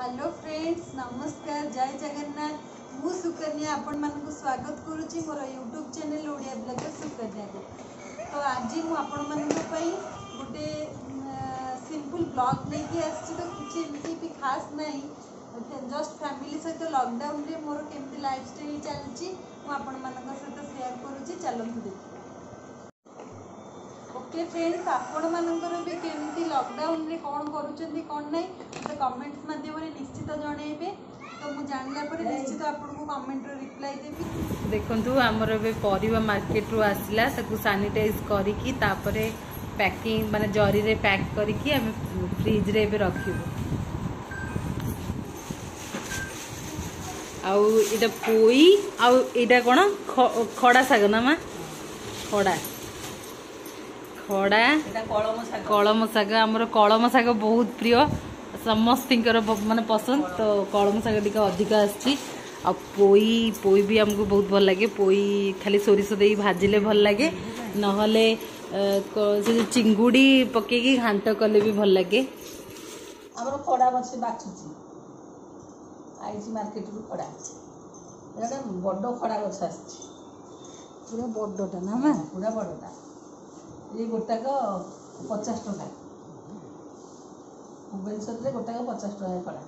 Hello friends, नमस्कार, जय जगन्नाथ। मु सुकन्या आपण मानक स्वागत करुच्ची मोर YouTube channel Odia blogger Sukanya को। तो आज मु आपण मानक पई गोटे सिंपल ब्लॉग लेके आछि। तो किछि एमती भी खास नहीं, जस्ट फैमिली सहित लॉकडाउन रे मोर केमती लाइफस्टाइल चलछि मु आपण मानक सहित शेयर करुच्ची। चलंतु देखि। ओके फ्रेंड्स, आपण मानकर भी केमती लॉकडाउन रे कौन करूचंती कौन नहीं तो कमेंट्स माध्यम निश्चित जनइबे। तो मु जानला पर निश्चित आपन को कमेंट रे रिप्लाई देबी। देखंतु हमर बे परिवा मार्केट रो आसिला ताकू सैनिटाइज करी की तापरे पैकिंग माने जरी रे पैक करी की हम फ्रिज रे बे रखिबो। आउ इटा पोई आउ इटा कोन खड़ा साग ना मा खड़ा खड़ा कलम शाग आमर कलम शाग बहुत प्रिय समस्त माने पसंद। तो कलम शाग टी अधिक आसी पोई भी हमको बहुत भल लगे। पोई खाली सोरिष दे भाजिले भल लगे नहले से चिंगुड़ी पकेकी घांट कले भी भल लगे। हमर खड़ा बसे बाछुची आईची मार्केट रु खड़ा एटा बड्डो खड़ा गछ आछि पूरा बड्डोटा ना मा पूरा बड्डोटा ये गोटा को 50 टका भुवनेश्वर रे गोटा को 50 टका खड़ा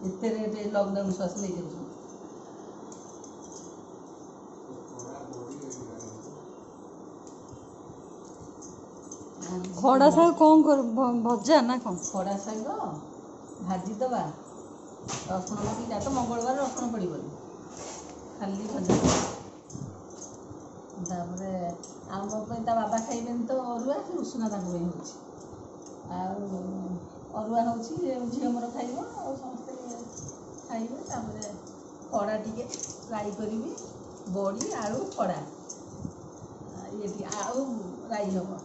एते रेट लॉकडाउन स्वास ले जाऊ खड़ा साग कौन कर भजा ना कौन खड़ा साग भाजी दबा रसुण पकी जा तो मंगलवार रसुण पड़िबो खाली भजा तापरे आम ता बाबा खाइबेन तो अरुआ कि उषुना तांको होछि अरुआ होछि झियो मोर खाइबो और समस्त खाइबे। तापरे खड़ा टिके फ्राई करिवि बड़ी आलू खड़ा ये आउ राई हबो।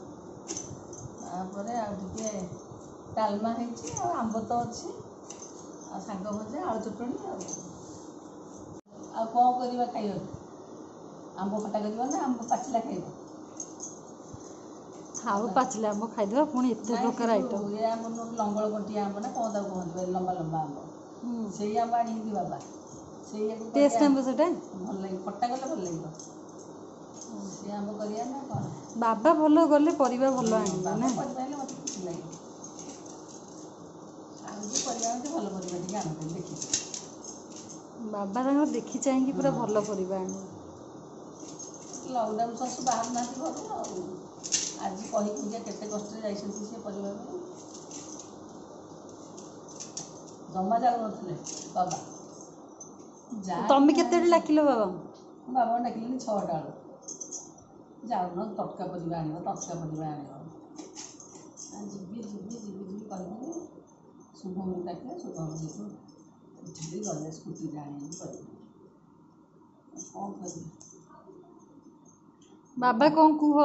तापरे आ टिके डालमा हेछि और आंब तो अछि आ सांग भजा आलू चटणी आ कोन करिवा खाइबो आंब खटा करबो ना आंब पाचिला खाइबो हाउ पाचिला आंब खाइदो पुणी एते प्रकार आइटम ये आंब लंगळ कंटिया आंब ना कोन दाउ कहत लंबा लंबा आंब सेई आंब आनी दी बाबा सेई को टेस्ट आंब सेटा भल लागे खट्टा गले भल लागो से आंब करिया ना कोन बाबा भलो गले परिबा भलो आनी ना परिबा मते खुशी लागे आ जे परिबा मते भलो परिबा टिके आनते देखि बाबा रंग देखि चाहि पूरा भलो परिबा आनी लॉकडाउन सब बाहर ना घर आज कही पूजा केते कष्ट जाइछंती से परिवार जमा जाऊ नथले बाबा जा तमे केते लाकिलो बाबा बाबा डाकिले 6 टा जाऊ न तटका परिबा आनिबो तटका परिबा आनिबो आज जी कहले शुभम डाकिले शुभम जी उठली गले स्कूटी जाने परिबा कौन करी बाबा कौन कुह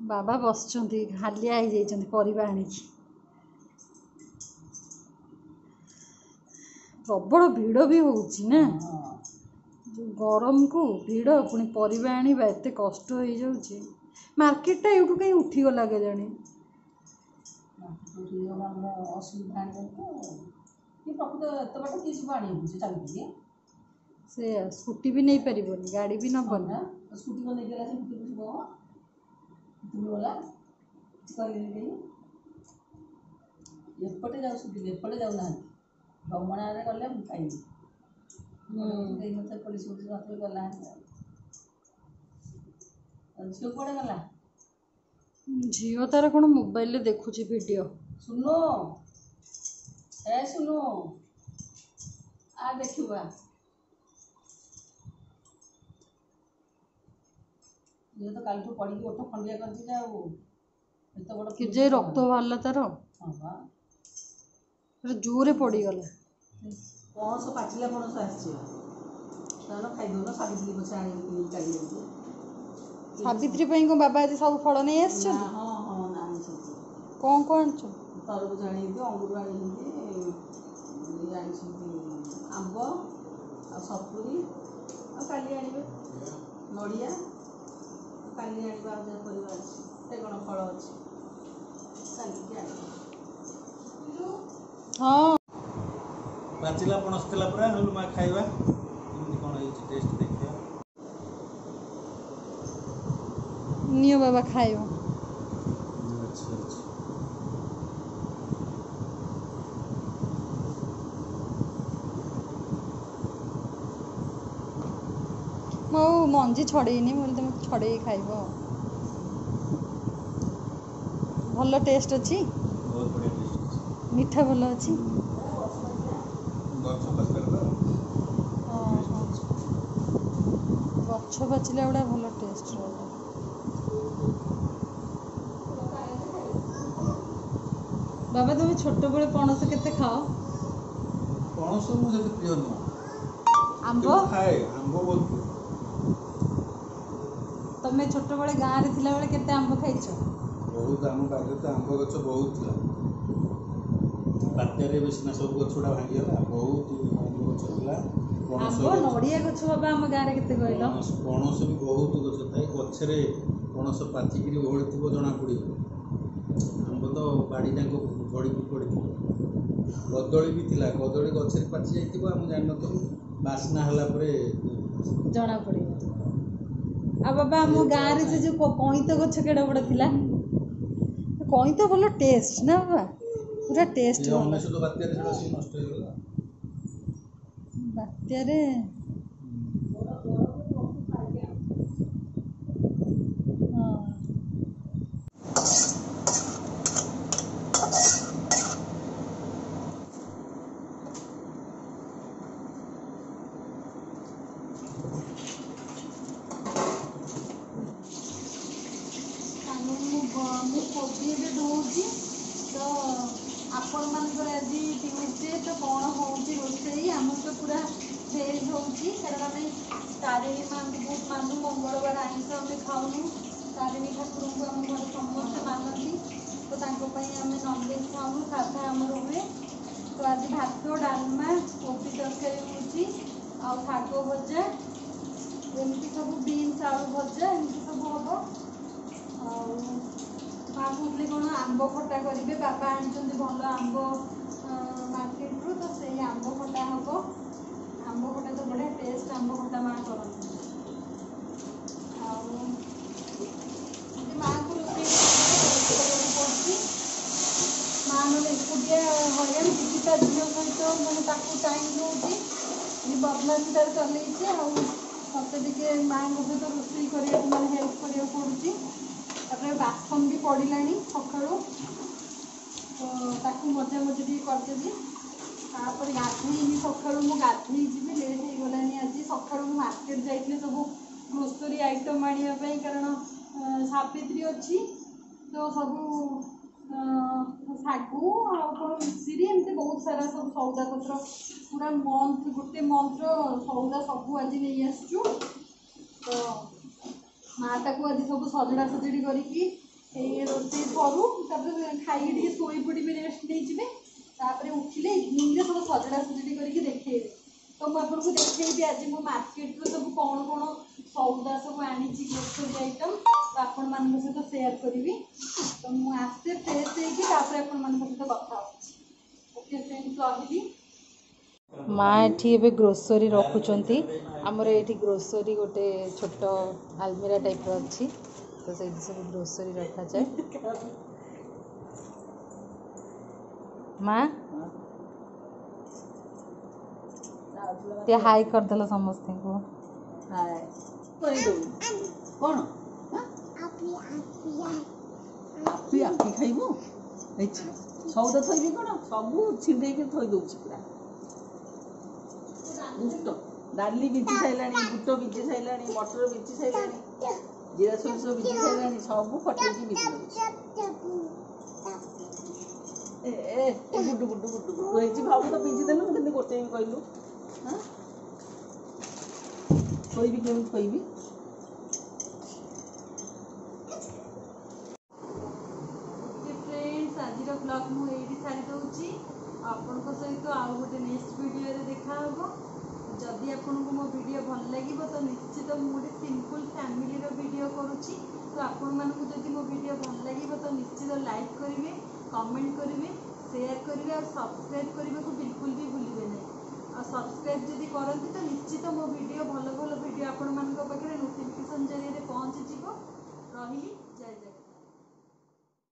बाबा बसचंती हालिया हो जाइछंती परिबा आनी प्रबल भीड़ भी होउची ना जो गरम को भीड़ पुणी परिबा आनिबा एते कष्ट हो जाउची। मार्केट टा एठू कहीं उठी गला के जानी असुविधा कि प्रकृत एत बाट किसी पानी हो चलती से स्कूटी भी नहीं परिबनी गाड़ी भी न बन स्कूटी को लेके आसे स्कूटी को दूरला चली गई एपटे जाऊ स्कूटी एपटे जाऊ ना भ्रमण रे गले हम खाई देई मते पुलिस पुलिस रात गला झियो पड़े गला झियो तार कोन मोबाइल ले देखुची वीडियो सुनो ए सुनो आ देखिबा ये तो काल तो पड़ी ओठ खंडिया करछि जाऊ एत बड़ कि जे रक्त बाहरला तार हां बा जोरे पड़ी गला कौन सो पाचिला पणस आछि तानो खाइ दो ना सावित्री बसे आनी के काली जाई सावित्री पई को बाबा आज सब फल नहीं आछन हां हां नानी छी कौन छ तरबूज आनी दे अंगूर आनी दे ये आनी छी आंब आ सपुरी आ काली आनीबे नडिया काली आनिबा जे परिवार अछि ते कोन फल अछि हाँ पाचिला पणस थिला परा हलु मा खाइबा केमति कोन ହେଇଛି टेस्ट देखिया नियो बाबा खाइबा अच्छा अच्छा मो मंजी छड़ेनी बोले तुम छड़े खाइबो भल टेस्ट अच्छी बहुत बढ़िया टेस्ट ଅଛି मीठा भल अच्छी गछ पाचला तो गछ बाचिला गुड़ा भल टेस्ट बाबा तुम छोट बेले पणस केते खाओ पणस मु जति प्रिय नु आंबो खाए आंबो बहुत तमे छोट बेले गाँव रे थिला बेले केते आंबो खाइछो बहुत आम बागे तो आंब गछ बहुत थिला बात्यारे बेसिना सब गछुड़ा भांगी गला बहुत आंब गछ थिला आंबो नड़िया गछ बाबा हम गाँव रे केते कहलो पणस भी बहुत गछ थाए गछरे पणस पाचिकिरी ओहळिथिबो जणा पड़िबो आंब तो बाड़ी जाक झड़ी पड़िथिबो कदली भी थिला कदली गछरे पाचि जाइथिबो हम जान नथु बासना हला परे जना पड़े आ बाबा हम गाँव रे से जो कईत गछ केड़ा बड़ थिला कईत भल टेस्ट ना बाबा पूरा टेस्ट ये हमने तो बात्यारे सेडा सी नष्ट हो गला बात्यारे कोबी धोची तो आपण मानकर आज ट्यूजडे तो कौन होची रोसई आम तो पूरा भेज होची कारण आम तारिणी माँ बहुत मानू मंगलवार आइंस आम खाऊनु तारिणी ठाकुर को आम घर समस्त मानती तो आम ननभेज खाऊनु साधा आमर हुए तो आज भात डालमा कोबी तरकारी होची आ शाग भजा एमती सब बीन्स आलू भजा एमती सब हम माँ कहते कौन आंब खटा करेंगे बाबा आनी भल आंब मार्केट रू तो से आंब खटा हम आंब खटा तो बढ़िया टेस्ट आंब खटा माँ करती माँ को रोषे माँ ना एकुटिया हरियाण किसी झील सहित मैंने टाइम दूसरी बदमाशी तार चलती मत माँ सहित रोषे करने हेल्प करा पड़ी तापर बासन भी पड़ा सकालू तो मजा मजी करदेवी तापर गाधे सकालू मुझे गाधे जी लेट हो गलानी आज सकालू मार्केट जाइए सब ग्रोसरी आइटम आने कारण सावित्री अच्छी तो सब शागु आउन मिश्री एमती बहुत सारा सब सौदा पत्र पूरा मंथ गोटे मंथ सौदा सब आज नहीं आसचु तो माँ ताक आज सब सजड़ा सजड़ी करके रोषे करूँ खाई शोई पड़ी रेस्ट नहीं तापर उठिले इवनिंग सब सजड़ा सजड़ी करके देखे तो मुझे देखी आज मो मार्केट सब कौन कौन सौदा सब आनी ग्रोसरी आइटम तो आपण मान सहित सेयार करी तो मुझे फ्रेश होकर आपण सहित कथा ओके फ्रेंड्स रही माँ एठी एबे ग्रोसरी रखुचंती हमर एठी ग्रोसरी गोटे छोट आलमीरा टाइप रो अछि तो से सब ग्रोसरी रखा जाए माँ ते हाई कर देला समस्त को हाय कोई दो कौन आपी आपी खाइबो अच्छा सौदा थइबी कोन सब छिंडे के थई दउछि पूरा बुट डाली बिजी साइलानी बुट बिजी साइलानी मटर बिजी साइलानी जीरा सोरिष बिजी साइलानी सब फटेकी बिजी दउछि ए बुट बुट बुट होइछि भाव तो बिजी देलु केते गोटे कहलु हां थइबी केमि थइबी फ्रेंड्स आज ब्लॉग मुझे सारी दूसरी आपण सहित आउ गोटे नेक्स्ट वीडियो देखा जदि आपको मो वीडियो भल लगे तो निश्चित मुझे सिंपल फैमिली वीडियो करुच्ची तो आपण मानक जदि मो वीडियो भल लगे तो निश्चित लाइक करेंगे कमेंट करेंगे शेयर करेंगे और सब्सक्राइब करने को बिल्कुल भी भूलिए नहीं और सब्सक्राइब जदि करती तो निश्चित मो वीडियो भल भल वीडियो आपण मान पाखे नोटिफिकेशन